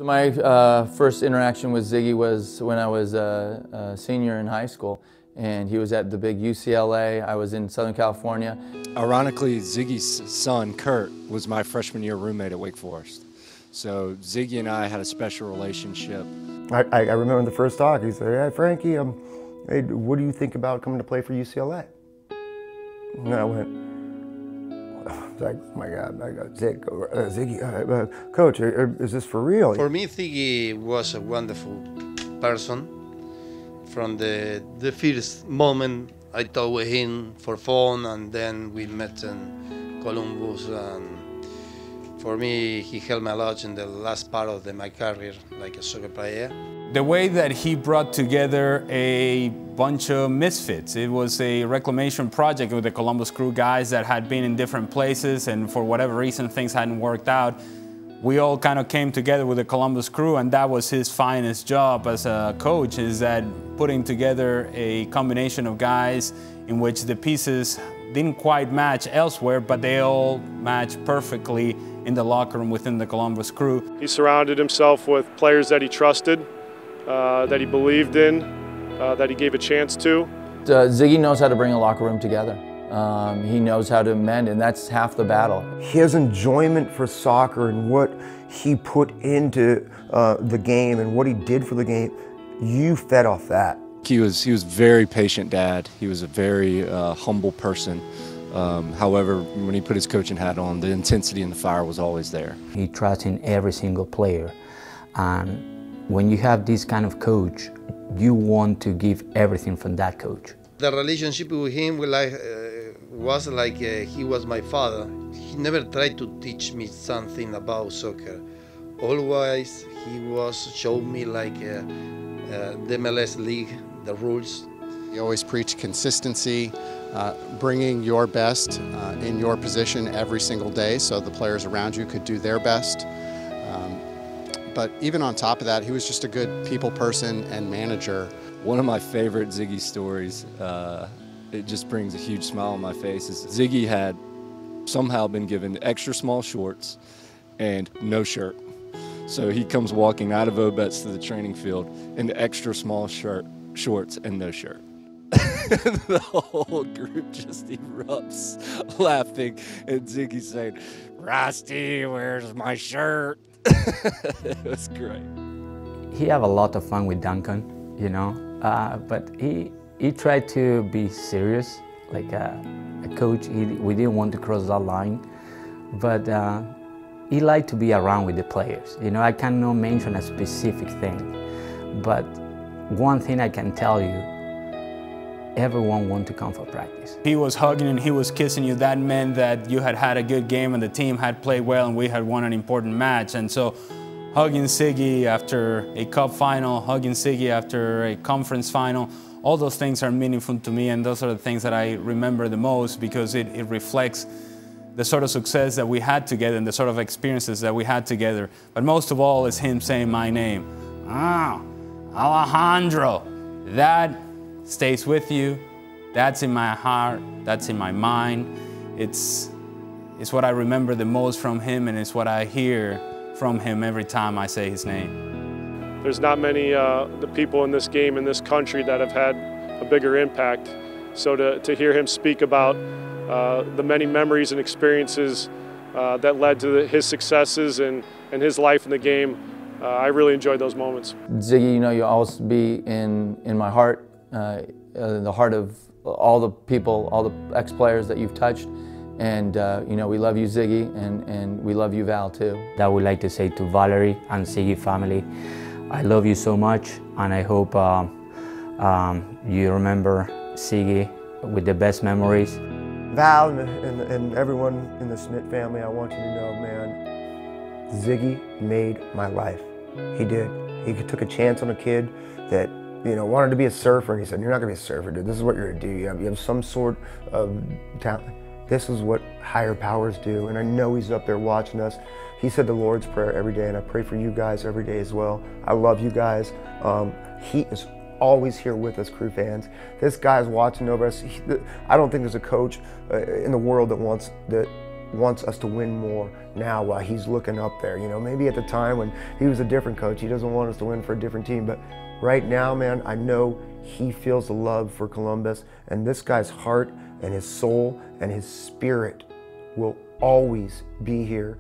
So my first interaction with Sigi was when I was a senior in high school, and he was at the big UCLA. I was in Southern California. Ironically, Sigi's son, Kurt, was my freshman year roommate at Wake Forest. So Sigi and I had a special relationship. I remember the first talk, he said, "Hey, Frankie, hey, what do you think about coming to play for UCLA?" And I went, I was like, oh my God, I got Sigi, Coach, is this for real? For me, Sigi was a wonderful person. From the first moment I talked with him for fun, and then we met in Columbus. And for me, he helped me a lot in the last part of my career, like a soccer player. The way that he brought together a bunch of misfits. It was a reclamation project with the Columbus Crew guys that had been in different places, and for whatever reason things hadn't worked out. We all kind of came together with the Columbus Crew, and that was his finest job as a coach, is that putting together a combination of guys in which the pieces didn't quite match elsewhere, but they all matched perfectly in the locker room within the Columbus Crew. He surrounded himself with players that he trusted, that he believed in, that he gave a chance to. Sigi knows how to bring a locker room together. He knows how to mend, and that's half the battle. His enjoyment for soccer and what he put into the game and what he did for the game, you fed off that. He was very patient dad. He was a very humble person. However, when he put his coaching hat on, the intensity and the fire was always there. He trusts in every single player, and when you have this kind of coach, you want to give everything from that coach. The relationship with him was like he was my father. He never tried to teach me something about soccer. Always he showed me like the MLS league, the rules. He always preached consistency, bringing your best in your position every single day so the players around you could do their best. But even on top of that, he was just a good people person and manager. One of my favorite Sigi stories, it just brings a huge smile on my face, is Sigi had somehow been given extra small shorts and no shirt. So he comes walking out of Obet's to the training field in the extra small shorts and no shirt. The whole group just erupts laughing, and Sigi saying, "Rusty, where's my shirt?" It was great. He had a lot of fun with Duncan, you know, but he tried to be serious, like a coach. We didn't want to cross that line, but he liked to be around with the players. You know, I cannot mention a specific thing, but one thing I can tell you, everyone wanted to come for practice. He was hugging and he was kissing you. That meant that you had had a good game and the team had played well and we had won an important match. And so hugging Sigi after a cup final, hugging Sigi after a conference final, all those things are meaningful to me, and those are the things that I remember the most, because it reflects the sort of success that we had together and the sort of experiences that we had together. But most of all is him saying my name. Ah, Alejandro. That stays with you. That's in my heart. That's in my mind. It's what I remember the most from him, and it's what I hear from him every time I say his name. There's not many the people in this game, in this country, that have had a bigger impact. So to hear him speak about the many memories and experiences that led to his successes and his life in the game, I really enjoyed those moments. Sigi, you know, you'll always be in my heart, the heart of all the people, all the ex-players that you've touched. And you know, we love you, Sigi, and we love you, Val, too. I would like to say to Valerie and Sigi family, I love you so much, and I hope you remember Sigi with the best memories. Val and everyone in the Schmid family, I want you to know, man, Sigi made my life. He did. He took a chance on a kid that, you know, wanted to be a surfer, and he said, "You're not gonna be a surfer, dude. This is what you're gonna do. You have some sort of talent. This is what higher powers do." And I know he's up there watching us. He said the Lord's Prayer every day, and I pray for you guys every day as well. I love you guys. He is always here with us, Crew fans. This guy's watching over us. I don't think there's a coach in the world that wants that wants us to win more now while he's looking up there. You know, maybe at the time when he was a different coach, he doesn't want us to win for a different team, but right now, man, I know he feels the love for Columbus, and this guy's heart and his soul and his spirit will always be here.